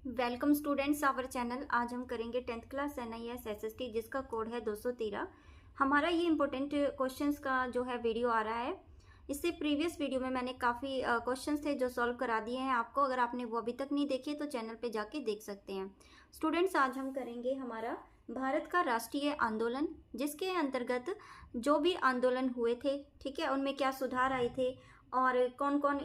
Welcome students our channel. आज हम करेंगे 10th क्लास NIS SST जिसका कोड है 213। हमारा ये इंपॉर्टेंट क्वेश्चंस का जो है वीडियो आ रहा है। इससे प्रीवियस वीडियो में मैंने काफ़ी क्वेश्चंस थे जो सॉल्व करा दिए हैं आपको। अगर आपने वो अभी तक नहीं देखे तो चैनल पे जाके देख सकते हैं। स्टूडेंट्स आज हम करेंगे हमारा भारत का राष्ट्रीय आंदोलन, जिसके अंतर्गत जो भी आंदोलन हुए थे, ठीक है, उनमें क्या सुधार आए थे और कौन कौन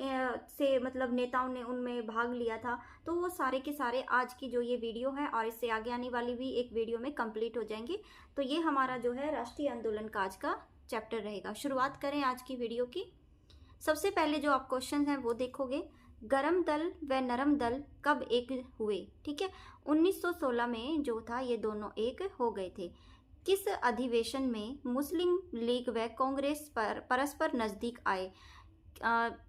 से मतलब नेताओं ने उनमें भाग लिया था। तो वो सारे के सारे आज की जो ये वीडियो है और इससे आगे आने वाली भी एक वीडियो में कंप्लीट हो जाएंगे। तो ये हमारा जो है राष्ट्रीय आंदोलन का आज का चैप्टर रहेगा। शुरुआत करें आज की वीडियो की। सबसे पहले जो आप क्वेश्चन हैं वो देखोगे, गरम दल व नरम दल कब एक हुए। ठीक है, 1916 में जो था ये दोनों एक हो गए थे। किस अधिवेशन में मुस्लिम लीग व कांग्रेस पर परस्पर नजदीक आए।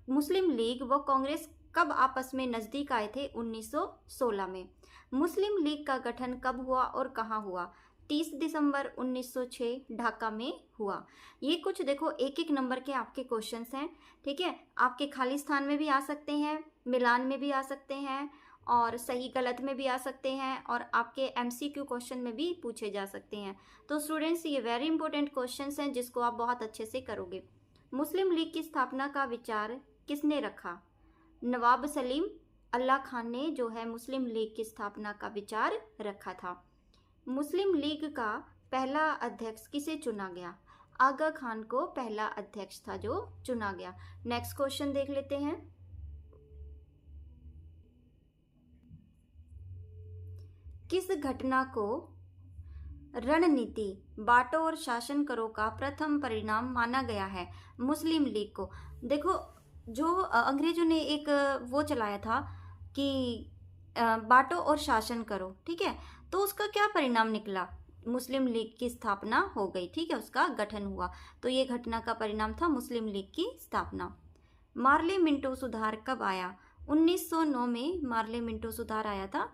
मुस्लिम लीग व कांग्रेस कब आपस में नजदीक आए थे? 1916 में। मुस्लिम लीग का गठन कब हुआ और कहाँ हुआ? 30 दिसंबर 1906 ढाका में हुआ। ये कुछ देखो एक एक नंबर के आपके क्वेश्चंस हैं, ठीक है। आपके खाली स्थान में भी आ सकते हैं, मिलान में भी आ सकते हैं और सही गलत में भी आ सकते हैं और आपके MCQ क्वेश्चन में भी पूछे जा सकते हैं। तो स्टूडेंट्स ये वेरी इंपॉर्टेंट क्वेश्चंस हैं जिसको आप बहुत अच्छे से करोगे। मुस्लिम लीग की स्थापना का विचार किसने रखा? नवाब सलीम अल्लाह खान ने जो है मुस्लिम लीग की स्थापना का विचार रखा था। मुस्लिम लीग का पहला अध्यक्ष किसे चुना गया? आगा खान को पहला अध्यक्ष था जो चुना गया। नेक्स्ट क्वेश्चन देख लेते हैं। किस घटना को रणनीति बांटो और शासन करो का प्रथम परिणाम माना गया है? मुस्लिम लीग को। देखो, जो अंग्रेजों ने एक वो चलाया था कि बांटो और शासन करो, ठीक है, तो उसका क्या परिणाम निकला? मुस्लिम लीग की स्थापना हो गई, ठीक है, उसका गठन हुआ। तो ये घटना का परिणाम था मुस्लिम लीग की स्थापना। मार्ले मिंटो सुधार कब आया? 1909 में मार्ले मिंटो सुधार आया था।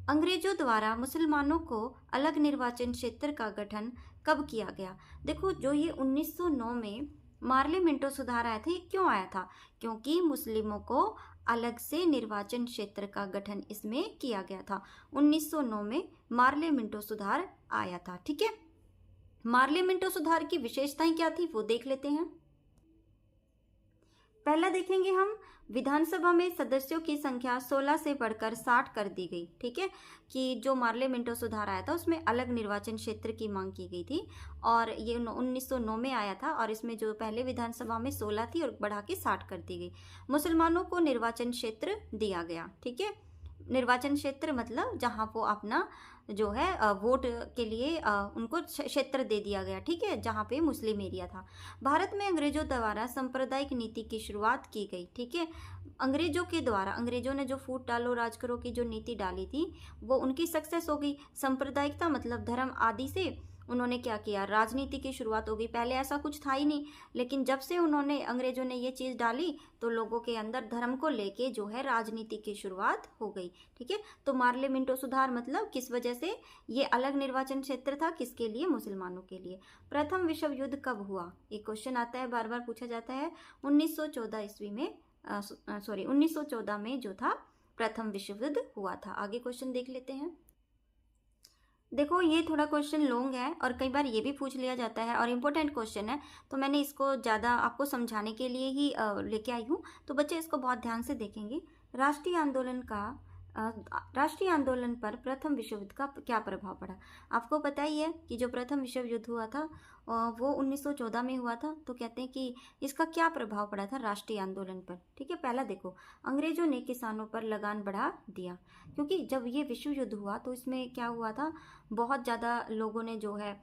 अंग्रेजों द्वारा मुसलमानों को अलग निर्वाचन क्षेत्र का गठन कब किया गया? देखो, जो ये 1909 में मार्ले मिंटो सुधार आया था, ये क्यों आया था? क्योंकि मुस्लिमों को अलग से निर्वाचन क्षेत्र का गठन इसमें किया गया था। 1909 में मार्ले मिंटो सुधार आया था, ठीक है। मार्ले मिंटो सुधार की विशेषताएं क्या थी वो देख लेते हैं। पहला देखेंगे हम, विधानसभा में सदस्यों की संख्या 16 से बढ़कर 60 कर दी गई, ठीक है, कि जो मार्ले मिंटो सुधार आया था उसमें अलग निर्वाचन क्षेत्र की मांग की गई थी और ये 1909 में आया था और इसमें जो पहले विधानसभा में 16 थी और बढ़ा के 60 कर दी गई। मुसलमानों को निर्वाचन क्षेत्र दिया गया, ठीक है। निर्वाचन क्षेत्र मतलब जहाँ वो अपना जो है वोट के लिए उनको क्षेत्र दे दिया गया, ठीक है, जहाँ पे मुस्लिम एरिया था। भारत में अंग्रेजों द्वारा सांप्रदायिक नीति की शुरुआत की गई, ठीक है। अंग्रेजों के द्वारा, अंग्रेजों ने जो फूट डालो राज करो की जो नीति डाली थी वो उनकी सक्सेस हो गई। सांप्रदायिकता मतलब धर्म आदि से उन्होंने क्या किया, राजनीति की शुरुआत हो गई। पहले ऐसा कुछ था ही नहीं, लेकिन जब से उन्होंने अंग्रेजों ने ये चीज़ डाली तो लोगों के अंदर धर्म को लेके जो है राजनीति की शुरुआत हो गई, ठीक है। तो मार्ले मिंटो सुधार मतलब किस वजह से ये अलग निर्वाचन क्षेत्र था, किसके लिए? मुसलमानों के लिए। प्रथम विश्व युद्ध कब हुआ? ये क्वेश्चन आता है, बार बार पूछा जाता है। 1914 ईस्वी में 1914 में जो था प्रथम विश्व युद्ध हुआ था। आगे क्वेश्चन देख लेते हैं। देखो, ये थोड़ा क्वेश्चन लॉन्ग है और कई बार ये भी पूछ लिया जाता है और इम्पोर्टेंट क्वेश्चन है, तो मैंने इसको ज़्यादा आपको समझाने के लिए ही लेके आई हूँ। तो बच्चे इसको बहुत ध्यान से देखेंगे। राष्ट्रीय आंदोलन पर प्रथम विश्व युद्ध का क्या प्रभाव पड़ा? आपको पता ही है कि जो प्रथम विश्व युद्ध हुआ था वो 1914 में हुआ था। तो कहते हैं कि इसका क्या प्रभाव पड़ा था राष्ट्रीय आंदोलन पर, ठीक है। पहला देखो, अंग्रेजों ने किसानों पर लगान बढ़ा दिया, क्योंकि जब ये विश्व युद्ध हुआ तो इसमें क्या हुआ था, बहुत ज़्यादा लोगों ने जो है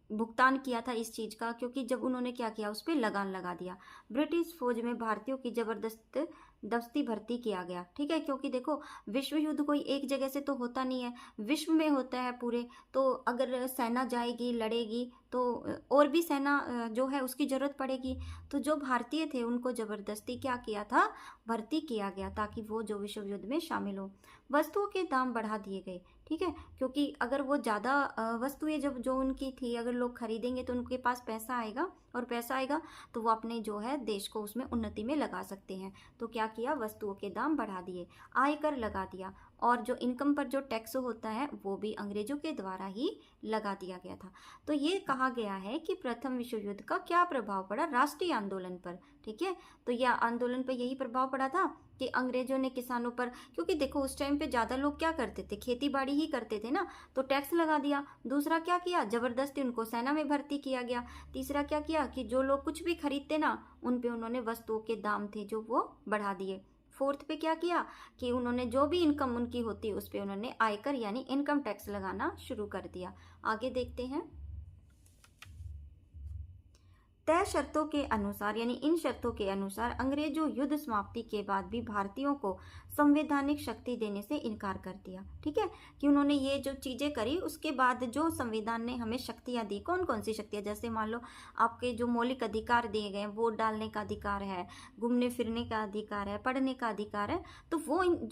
भुगतान किया था इस चीज़ का, क्योंकि जब उन्होंने क्या किया, उस पर लगान लगा दिया। ब्रिटिश फौज में भारतीयों की दस्ती भर्ती किया गया, ठीक है, क्योंकि देखो विश्व युद्ध कोई एक जगह से तो होता नहीं है, विश्व में होता है पूरे। तो अगर सेना जाएगी लड़ेगी तो और भी सेना जो है उसकी ज़रूरत पड़ेगी। तो जो भारतीय थे उनको ज़बरदस्ती क्या किया था, भर्ती किया गया, ताकि वो जो विश्व युद्ध में शामिल हो। वस्तुओं के दाम बढ़ा दिए गए, ठीक है, क्योंकि अगर वो ज़्यादा वस्तुएं जब जो उनकी थी अगर लोग खरीदेंगे तो उनके पास पैसा आएगा और पैसा आएगा तो वो अपने जो है देश को उसमें उन्नति में लगा सकते हैं। तो क्या किया, वस्तुओं के दाम बढ़ा दिए, आयकर लगा दिया, और जो इनकम पर जो टैक्स होता है वो भी अंग्रेजों के द्वारा ही लगा दिया गया था। तो ये कहा गया है कि प्रथम विश्व युद्ध का क्या प्रभाव पड़ा राष्ट्रीय आंदोलन पर। ठीक है, तो यह आंदोलन पर यही प्रभाव पड़ा था कि अंग्रेजों ने किसानों पर, क्योंकि देखो उस टाइम पे ज़्यादा लोग क्या करते थे, खेती बाड़ी ही करते थे ना, तो टैक्स लगा दिया। दूसरा क्या किया, जबरदस्ती उनको सेना में भर्ती किया गया। तीसरा क्या किया कि जो लोग कुछ भी खरीदते ना, उन पे उन्होंने वस्तुओं के दाम थे जो वो बढ़ा दिए। फोर्थ पे क्या किया कि उन्होंने जो भी इनकम उनकी होती उस पे उन्होंने आयकर यानी इनकम टैक्स लगाना शुरू कर दिया। आगे देखते हैं। तय शर्तों के अनुसार यानी इन शर्तों के अनुसार अंग्रेजों युद्ध समाप्ति के बाद भी भारतीयों को संवैधानिक शक्ति देने से इनकार कर दिया। ठीक है, कि उन्होंने ये जो चीजें करी उसके बाद जो संविधान ने हमें शक्तियां दी, कौन कौन सी शक्तियां, जैसे मान लो आपके जो मौलिक अधिकार दिए गए, वोट डालने का अधिकार है, घूमने फिरने का अधिकार है, पढ़ने का अधिकार है, तो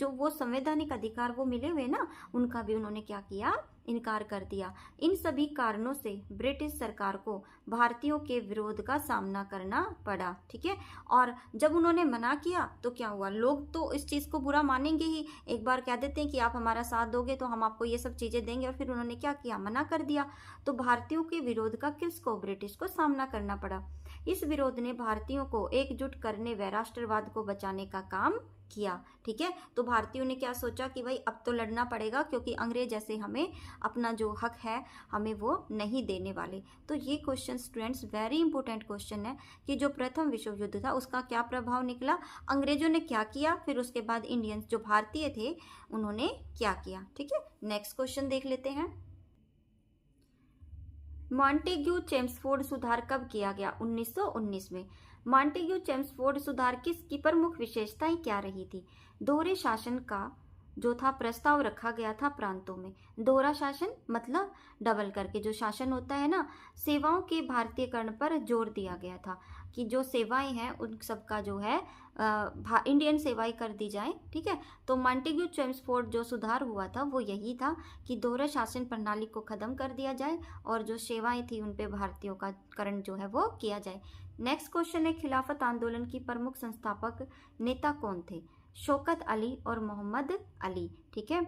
वो संवैधानिक अधिकार वो मिले हुए ना, उनका भी उन्होंने क्या किया, इनकार कर दिया। इन सभी कारणों से ब्रिटिश सरकार को भारतीयों के विरोध का सामना करना पड़ा। ठीक है, और जब उन्होंने मना किया तो क्या हुआ, लोग तो इस चीज को बुरा मानेंगे ही, एक बार कह देते हैं कि आप हमारा साथ दोगे तो हम आपको ये सब चीजें देंगे, और फिर उन्होंने क्या किया, मना कर दिया। तो भारतीयों के विरोध का किसको, ब्रिटिश को सामना करना पड़ा। इस विरोध ने भारतीयों को एकजुट करने व राष्ट्रवाद को बचाने का काम किया। ठीक है, तो भारतीयों ने क्या सोचा कि भाई अब तो लड़ना पड़ेगा, क्योंकि अंग्रेज ऐसे हमें अपना जो हक है हमें वो नहीं देने वाले। तो ये question students very important question है कि जो प्रथम विश्व युद्ध था उसका क्या प्रभाव निकला, अंग्रेजों ने क्या किया, फिर उसके बाद इंडियंस जो भारतीय थे उन्होंने क्या किया। ठीक है, नेक्स्ट क्वेश्चन देख लेते हैं। मॉन्टेग्यू चेम्सफोर्ड सुधार कब किया गया, 1919 में। मॉन्टेग्यू चेम्सफोर्ड सुधार की प्रमुख विशेषताएं क्या रही थी। दोहरे शासन का जो था प्रस्ताव रखा गया था प्रांतों में। दोहरा शासन मतलब डबल करके जो शासन होता है ना, सेवाओं के भारतीयकरण पर जोर दिया गया था कि जो सेवाएं हैं उन सबका जो है इंडियन सेवाएं कर दी जाए। ठीक है, तो मॉन्टेग्यू चेम्सफोर्ड जो सुधार हुआ था वो यही था कि दोहरा शासन प्रणाली को खत्म कर दिया जाए और जो सेवाएं थी उन पे भारतीयों का करण जो है वो किया जाए। नेक्स्ट क्वेश्चन है, खिलाफत आंदोलन की प्रमुख संस्थापक नेता कौन थे। शौकत अली और मोहम्मद अली। ठीक है,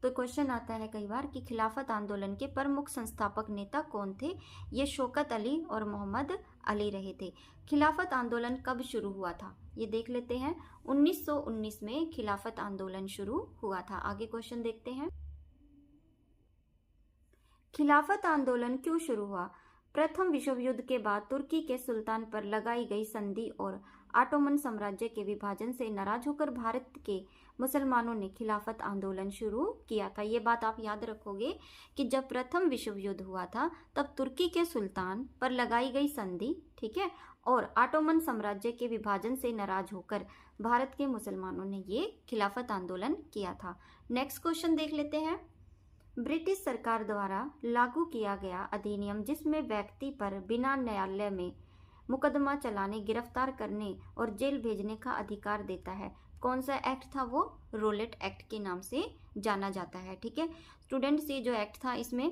तो क्वेश्चन आता है कई बार कि खिलाफत आंदोलन के प्रमुख संस्थापक नेता कौन थे। ये शौकत अली और मोहम्मद अली रहे थे। खिलाफत आंदोलन कब शुरू हुआ था, ये देख लेते हैं। 1919 में खिलाफत आंदोलन शुरू हुआ था। आगे क्वेश्चन देखते हैं। खिलाफत आंदोलन क्यों शुरू हुआ। प्रथम विश्व युद्ध के बाद तुर्की के सुल्तान पर लगाई गई संधि और ऑटोमन साम्राज्य के विभाजन से नाराज होकर भारत के मुसलमानों ने खिलाफत आंदोलन शुरू किया था। ये बात आप याद रखोगे कि जब प्रथम विश्व युद्ध हुआ था तब तुर्की के सुल्तान पर लगाई गई संधि, ठीक है, और ऑटोमन साम्राज्य के विभाजन से नाराज होकर भारत के मुसलमानों ने ये खिलाफत आंदोलन किया था। नेक्स्ट क्वेश्चन देख लेते हैं। ब्रिटिश सरकार द्वारा लागू किया गया अधिनियम जिसमें व्यक्ति पर बिना न्यायालय में मुकदमा चलाने, गिरफ्तार करने और जेल भेजने का अधिकार देता है, कौन सा एक्ट था, वो रोलेट एक्ट के नाम से जाना जाता है। ठीक है स्टूडेंट्स, ये जो एक्ट था इसमें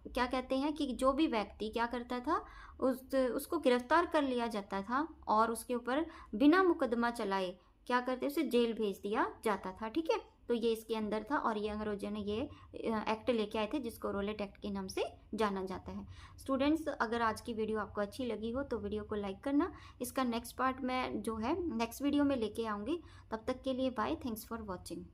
क्या कहते हैं कि जो भी व्यक्ति क्या करता था उसको गिरफ्तार कर लिया जाता था और उसके ऊपर बिना मुकदमा चलाए क्या करते, उसे जेल भेज दिया जाता था। ठीक है, तो ये इसके अंदर था और ये अंग्रेजों ने ये एक्ट लेके आए थे जिसको रोलेट एक्ट के नाम से जाना जाता है। स्टूडेंट्स, अगर आज की वीडियो आपको अच्छी लगी हो तो वीडियो को लाइक करना। इसका नेक्स्ट पार्ट मैं जो है नेक्स्ट वीडियो में लेके आऊँगी। तब तक के लिए बाय, थैंक्स फॉर वॉचिंग।